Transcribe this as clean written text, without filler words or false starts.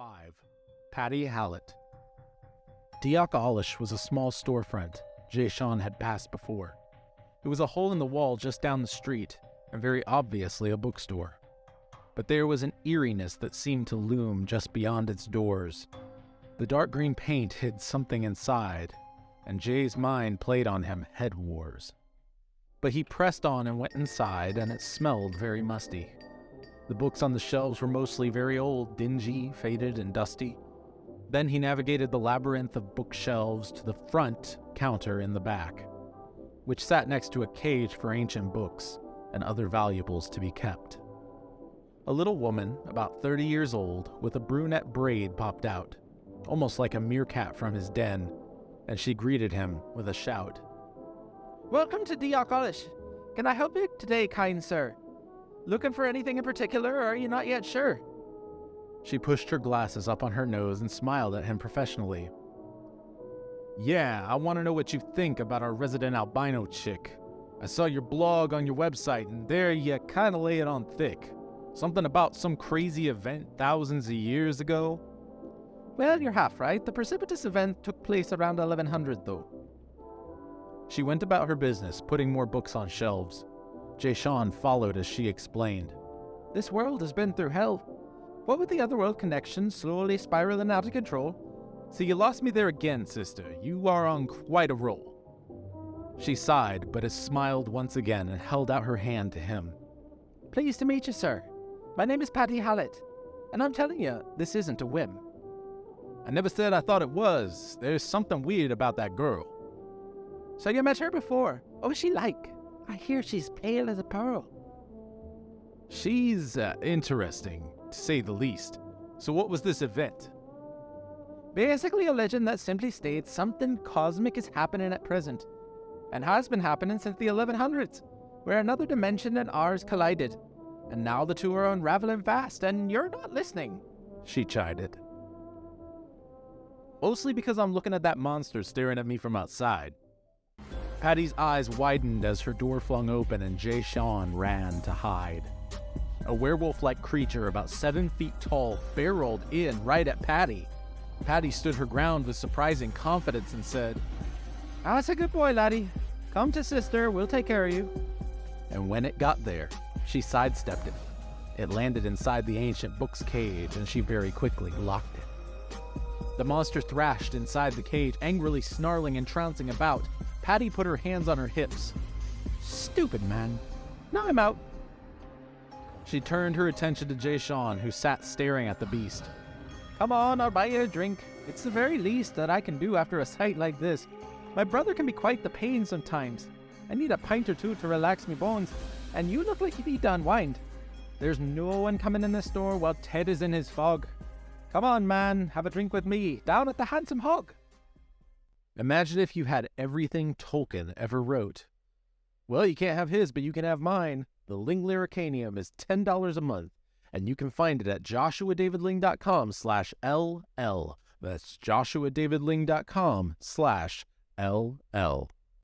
5. Patty Hallett. Deoch Eolais was a small storefront Jayshawn had passed before. It was a hole in the wall just down the street, and very obviously a bookstore. But there was an eeriness that seemed to loom just beyond its doors. The dark green paint hid something inside, and Jay's mind played on him head wars. But he pressed on and went inside, and it smelled very musty. The books on the shelves were mostly very old, dingy, faded, and dusty. Then he navigated the labyrinth of bookshelves to the front counter in the back, which sat next to a cage for ancient books and other valuables to be kept. A little woman, about 30 years old, with a brunette braid popped out, almost like a meerkat from his den, and she greeted him with a shout. "Welcome to Deoch Eolais. Can I help you today, kind sir? Looking for anything in particular, or are you not yet sure?" She pushed her glasses up on her nose and smiled at him professionally. "Yeah, I want to know what you think about our resident albino chick. I saw your blog on your website, and there you kind of lay it on thick. Something about some crazy event thousands of years ago." "Well, you're half right. The Precipitous Event took place around 1100, though." She went about her business, putting more books on shelves. Jayshawn followed as she explained. "This world has been through hell. What with the otherworld connections slowly spiraling out of control." "See, you lost me there again, sister. You are on quite a roll." She sighed, but smiled once again and held out her hand to him. "Pleased to meet you, sir. My name is Patty Hallett, and I'm telling you, this isn't a whim." "I never said I thought it was. There's something weird about that girl." "So you met her before? What was she like? I hear she's pale as a pearl." "She's interesting, to say the least. So what was this event?" "Basically a legend that simply states something cosmic is happening at present, and has been happening since the 1100s, where another dimension and ours collided. And now the two are unraveling fast, and you're not listening," she chided. "Mostly because I'm looking at that monster staring at me from outside." Patty's eyes widened as her door flung open and Jayshawn ran to hide. A werewolf-like creature about 7 feet tall barreled in right at Patty. Patty stood her ground with surprising confidence and said, "That's a good boy, laddie. Come to sister, we'll take care of you." And when it got there, she sidestepped it. It landed inside the ancient book's cage, and she very quickly locked it. The monster thrashed inside the cage, angrily snarling and trouncing about. Patty put her hands on her hips. "Stupid man. Now I'm out." She turned her attention to Jayshawn, who sat staring at the beast. "Come on, I'll buy you a drink. It's the very least that I can do after a sight like this. My brother can be quite the pain sometimes. I need a pint or two to relax me bones, and you look like you need to unwind. There's no one coming in the store while Ted is in his fog. Come on, man, have a drink with me, down at the Handsome Hog." Imagine if you had everything Tolkien ever wrote. Well, you can't have his, but you can have mine. The Ling Lyricanium is $10 a month, and you can find it at joshuadavidling.com/LL. That's joshuadavidling.com/LL.